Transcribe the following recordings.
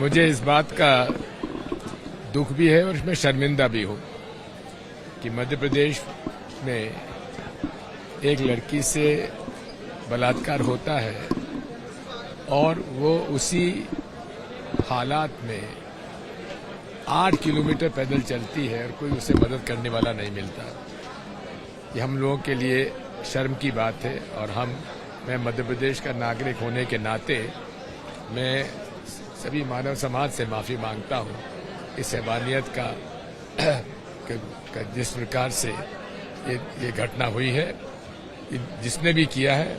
मुझे इस बात का दुख भी है और इसमें शर्मिंदा भी हूं कि मध्य प्रदेश में एक लड़की से बलात्कार होता है और वो उसी हालात में 8 किलोमीटर पैदल चलती है और कोई उसे मदद करने वाला नहीं मिलता। ये हम लोगों के लिए शर्म की बात है और मैं मध्य प्रदेश का नागरिक होने के नाते मैं सभी मानव समाज से माफी मांगता हूं इस हैवानियत का जिस प्रकार से ये घटना हुई है। जिसने भी किया है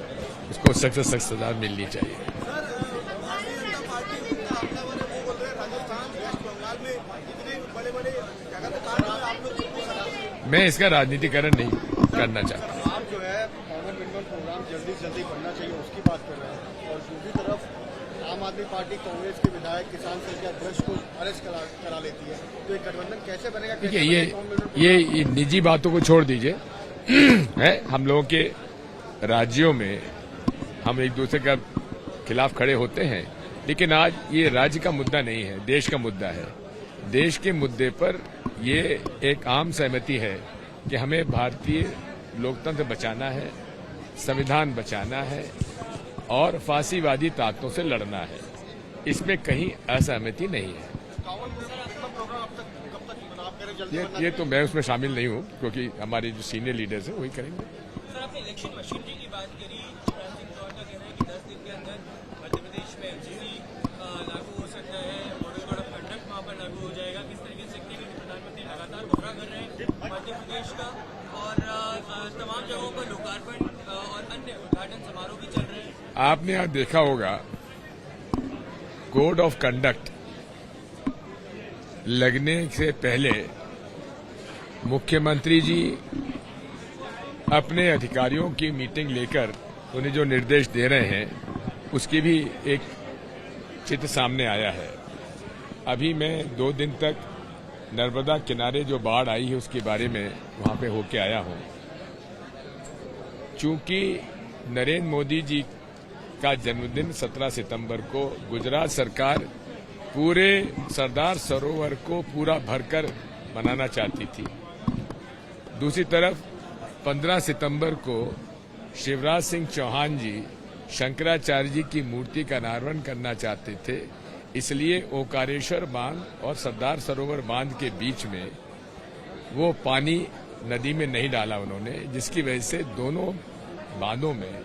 उसको सख्त से सख्त सजा मिलनी चाहिए। मैं इसका राजनीतिकरण नहीं करना चाहता। आप जो है पावर मिनिमम प्रोग्राम जल्दी से जल्दी बनना चाहिए उसकी बात कर रहे हैं और दूसरी तरफ आम आदमी पार्टी कांग्रेस के विधायक किसान सेल के अध्यक्ष को अरेस्ट करा लेती है, तो एक गठबंधन कैसे बनेगा? देखिए ये निजी बातों को छोड़ दीजिए। हम लोगों के राज्यों में हम एक दूसरे के खिलाफ खड़े होते हैं, लेकिन आज ये राज्य का मुद्दा नहीं है, देश का मुद्दा है। देश के मुद्दे पर ये एक आम सहमति है कि हमें भारतीय लोकतंत्र बचाना है, संविधान बचाना है और फांसीवादी ताकतों से लड़ना है। इसमें कहीं असहमति नहीं है। ये तो मैं उसमें शामिल नहीं हूं क्योंकि हमारे जो सीनियर लीडर्स हैं वही करेंगे। सर, आपने इलेक्शन मशीनरी की बात करी। शिवराज सिंह चौहान का कहना है कि 10 दिन के अंदर मध्य प्रदेश में एमसीसी लागू हो सकता है, मॉडल कोड ऑफ कंडक्ट वहां पर लागू हो जाएगा। किस तरीके से देखते हैं कि प्रधानमंत्री लगातार दोहरा कर रहे हैं मध्य प्रदेश का और तमाम जगहों पर लोकार्पण और अन्य उद्घाटन समारोह भी चल रहे हैं। आपने आज देखा होगा कोड ऑफ कंडक्ट लगने से पहले मुख्यमंत्री जी अपने अधिकारियों की मीटिंग लेकर उन्हें जो निर्देश दे रहे हैं उसकी भी एक चित्र सामने आया है। अभी मैं 2 दिन तक नर्मदा किनारे जो बाढ़ आई है उसके बारे में वहां पे होके आया हूं। चूंकि नरेंद्र मोदी जी का जन्मदिन 17 सितंबर को गुजरात सरकार पूरे सरदार सरोवर को पूरा भरकर मनाना चाहती थी। दूसरी तरफ 15 सितंबर को शिवराज सिंह चौहान जी शंकराचार्य जी की मूर्ति का अनावरण करना चाहते थे। इसलिए ओकारेश्वर बांध और सरदार सरोवर बांध के बीच में वो पानी नदी में नहीं डाला उन्होंने, जिसकी वजह से दोनों बांधों में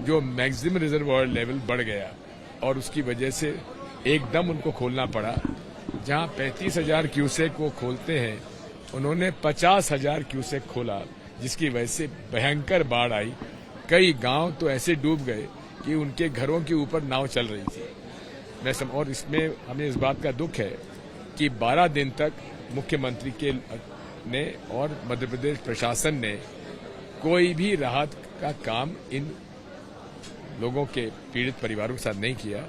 जो मैक्सिमम रिजर्वॉयर लेवल बढ़ गया और उसकी वजह से एकदम उनको खोलना पड़ा। जहां 35,000 क्यूसेक वो खोलते हैं उन्होंने 50,000 क्यूसेक खोला, जिसकी वजह से भयंकर बाढ़ आई। कई गांव तो ऐसे डूब गए कि उनके घरों के ऊपर नाव चल रही थी। और इसमें हमें इस बात का दुख है कि 12 दिन तक मुख्यमंत्री ने और मध्य प्रदेश प्रशासन ने कोई भी राहत का काम इन लोगों के पीड़ित परिवारों के साथ नहीं किया।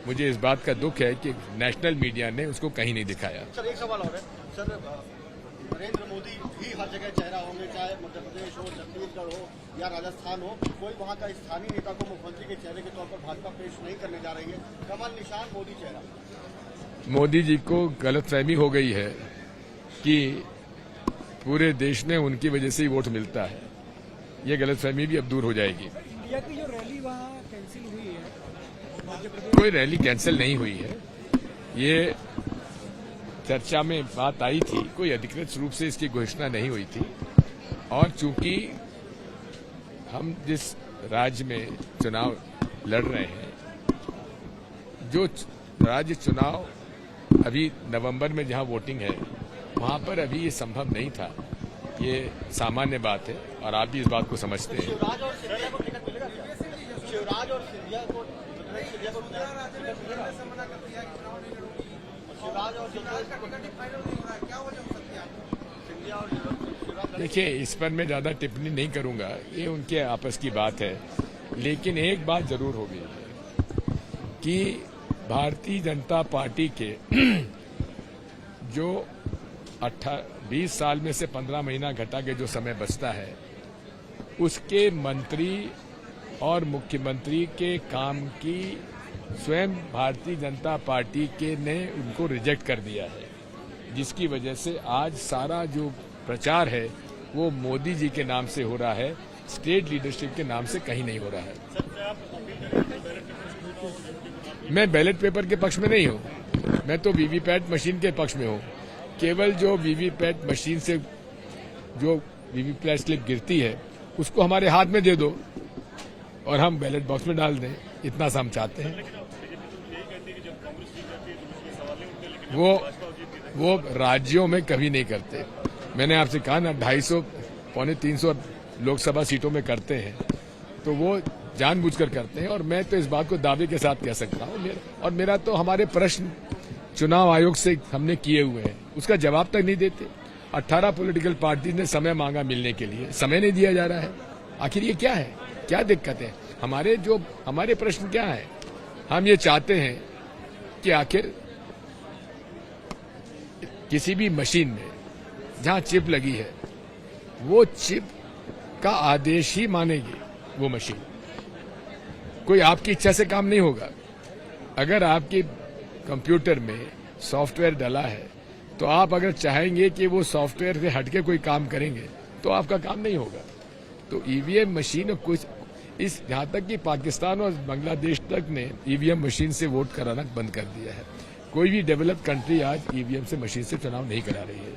मुझे इस बात का दुख है कि नेशनल मीडिया ने उसको कहीं नहीं दिखाया। सर, एक सवाल और है। सर, नरेंद्र मोदी भी हर जगह चेहरा होंगे, चाहे मध्य प्रदेश हो, छत्तीसगढ़ हो या राजस्थान हो। कोई वहां का स्थानीय नेता को मुख्यमंत्री के चेहरे के तौर पर भाजपा पेश नहीं करने जा रही है। कमल निशान मोदी चेहरा। मोदी जी को गलतफहमी हो गई है कि पूरे देश में उनकी वजह से ही वोट मिलता है। ये गलतफहमी भी अब दूर हो जाएगी। इंडिया की जो रैली वहाँ कैंसिल हुई है, कोई रैली कैंसिल नहीं हुई है। ये चर्चा में बात आई थी, कोई अधिकृत रूप से इसकी घोषणा नहीं हुई थी। और चूंकि हम जिस राज्य में चुनाव लड़ रहे हैं, जो राज्य चुनाव अभी नवंबर में जहां वोटिंग है वहां पर अभी ये संभव नहीं था। ये सामान्य बात है और आप भी इस बात को समझते हैं। शिवराज और सिंधिया को टिकट मिलेगा? शिवराज और सिंधिया को देखिए, इस पर मैं ज्यादा टिप्पणी नहीं करूंगा, ये उनके आपस की बात है। लेकिन एक बात जरूर होगी कि भारतीय जनता पार्टी के जो 20 साल में से 15 महीना घटा के जो समय बचता है, उसके मंत्री और मुख्यमंत्री के काम की स्वयं भारतीय जनता पार्टी के ने उनको रिजेक्ट कर दिया है, जिसकी वजह से आज सारा जो प्रचार है वो मोदी जी के नाम से हो रहा है, स्टेट लीडरशिप के नाम से कहीं नहीं हो रहा है। मैं बैलेट पेपर के पक्ष में नहीं हूं, मैं तो वीवीपैट मशीन के पक्ष में हूं। केवल जो वीवीपैट मशीन से जो वीवीपैट स्लिप गिरती है उसको हमारे हाथ में दे दो और हम बैलेट बॉक्स में डाल दें, इतना सा हम चाहते हैं। वो राज्यों में कभी नहीं करते। मैंने आपसे कहा ना 250 पौने 300 लोकसभा सीटों में करते हैं, तो वो जानबूझकर करते हैं। और मैं तो इस बात को दावे के साथ कह सकता हूं, और मेरा तो हमारे प्रश्न चुनाव आयोग से हमने किए हुए हैं, उसका जवाब तक नहीं देते। 18 पॉलिटिकल पार्टी ने समय मांगा मिलने के लिए, समय नहीं दिया जा रहा है। आखिर ये क्या है, क्या दिक्कत है? हमारे प्रश्न क्या है? हम ये चाहते हैं कि आखिर किसी भी मशीन में जहां चिप लगी है वो चिप का आदेश ही मानेगी वो मशीन। कोई आपकी इच्छा से काम नहीं होगा। अगर आपके कंप्यूटर में सॉफ्टवेयर डला है तो आप अगर चाहेंगे कि वो सॉफ्टवेयर से हटके कोई काम करेंगे तो आपका काम नहीं होगा। तो ईवीएम मशीन कुछ इस यहां तक कि पाकिस्तान और बांग्लादेश तक ने ईवीएम मशीन से वोट कराना बंद कर दिया है। कोई भी डेवलप्ड कंट्री आज ईवीएम से मशीन से चुनाव नहीं करा रही है।